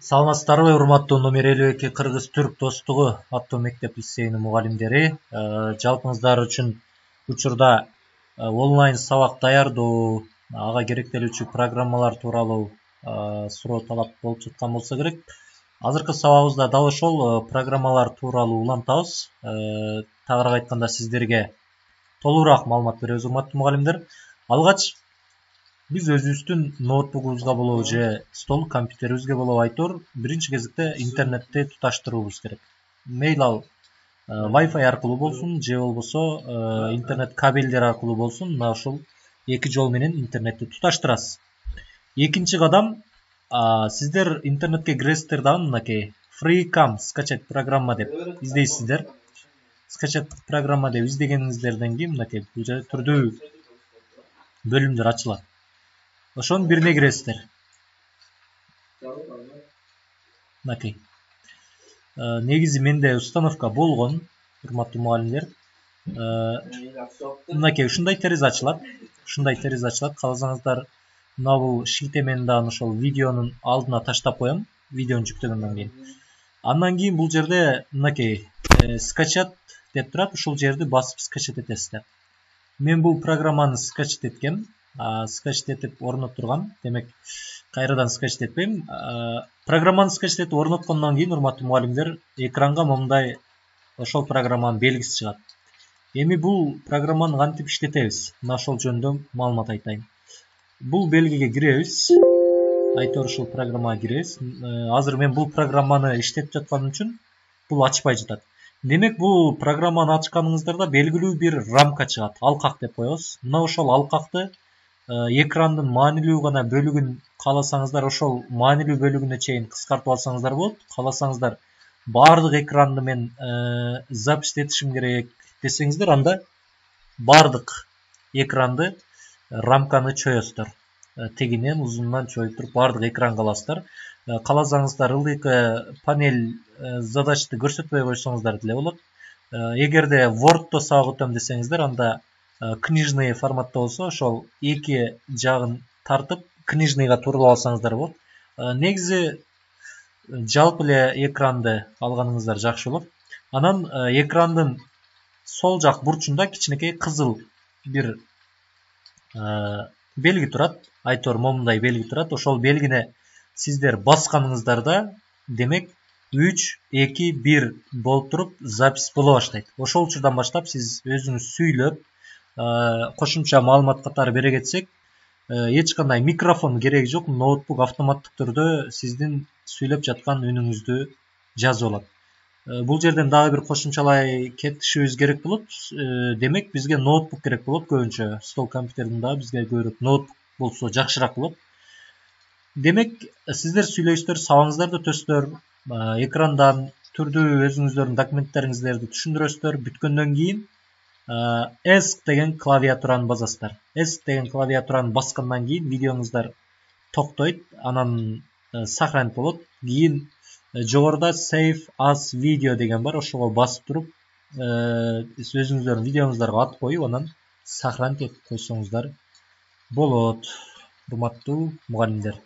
Саламатсыздарбы, урматтуу номер 52 Кыргыз-Түрк достугу аттуу мектеп лицейинин мугалимдери. Жалпыңыздар үчүн учурда онлайн сабак даярдоо, ага керектелүүчү программалар тууралуу суроо талап болуп жаткан болсо керек. Азыркы сабагыбызда дал ошол программалар тууралуу улантабыз. Тагыраак айтканда сиздерге толугураак маалымат беребиз, урматтуу мугалимдер. Алгач биз өзүбүздүн ноутбугубузга болобу же стол компьютерибизге болобу айтор биринчи кезекте интернетти туташтыруубуз керек. Мейли ал Wi-Fi аркылуу болсун же болбосо интернет кабелдер аркылуу болсун, мына ушул эки жол менен интернетти туташтырасыз. Экинчи кадам, сиздер интернетке киресиздер дагы мынакей FreeCam скачать программа деп издейсиздер. Скачать программа деп издегениңиздерден кийин мынакей бул жерде түрдүү бөлүмдөр ачылат. Ошонун бирине киресиздер. Мынакей. Негизи менде установка болгон, урматтуу мугалимдер. Мынакей ушундай терезе ачылат. Кааласаңыздар мына бул шилтемени дагы ошол видеонун алдына таштап коем, видеону жүктөгөндөн кийин. Андан кийин бул жерде мынакей скачать деп турат, ушул жерди басып скачать этесиздер. Мен бул программаны скачать эткем. Скачать этип орноттургам. Демек, кайрадан скачать этпейм. Программаны скачать этип орноткондон кийин, урматтуу мугалимдер, экранга момундай ошол программанын белгиси чыгат. Эми бул программаны кантип иштетебиз? Мына ошол жөнүндө маалымат айтайын. Бул белгиге киребиз. Айтор ушул программага киребиз. Азыр мен бул программаны иштетип жатканым үчүн бул ачпай жатат. Демек, бул программаны ачканыңыздарда белгилүү бир рамка чыгат. Алкак деп коебуз. Мына ошол алкакты экрандын маанилүү гана бөлүгүн кааласаңыздар, ошол маанилүү бөлүгүнө чейин кыскартып алсаңыздар болот. Кааласаңыздар баардык экранды мен запись этишим керек десеңиздер, анда баардык экранды рамканы чоёсуздар. Тегинен узунунан чоюп туруп баардык экранга аласыздар. Кааласаңыздар ылдыйкы панель задачты көрсөтпөй койсоңуздар деле болот. Эгерде Word'то сабак өтөм десеңиздер, анда книжный форматта болсо, ошол эки жагын тартып, книжныйга турулап алсаңыздар болот. Негизи жалпы эле экранды алганыңыздар жакшы болот. Анан экрандын сол жак бурчунда кичинекей кызыл бир белги турат. Айтор момундай белги турат. Ошол белгине сиздер басканыңыздарда, демек 3, 2, 1 болуп туруп запись боло баштайт. Ошол учурдан баштап сиз өзүңүз сүйлөп, кошумча маалымат катары бере кетсек, эч кандай микрофон кереги жок. Ноутбук автоматтык түрдө сиздин сүйлөп жаткан үнүңүздү жазып алат. Бул жерден дагы бир кошумчалай кетишибиз керек болот. Демек, бизге ноутбук керек болот көбүнчө. Стол компьютерден дагы бизге көбүрөөк ноутбук болсо жакшыраак болот. Демек, сиздер сүйлөйсүздөр, сабагыңыздарды өтөсүздөр, экрандан түрдүү өзүңүздөрдүн документтериңиздерди түшүндүрөсүздөр. Бүткөндөн кийин ESC деген клавиатураны басасыздар. ESC деген клавиатураны баскандан кийин видеоңуздар токтойт, анан сохранить болот. Кийин жогоруда Save as video деген бар, ошого басып туруп, өзүңүздөрдүн видеоңуздарга ат коюп, анан сохранить этип койсоңуздар болот, урматтуу мугалимдер.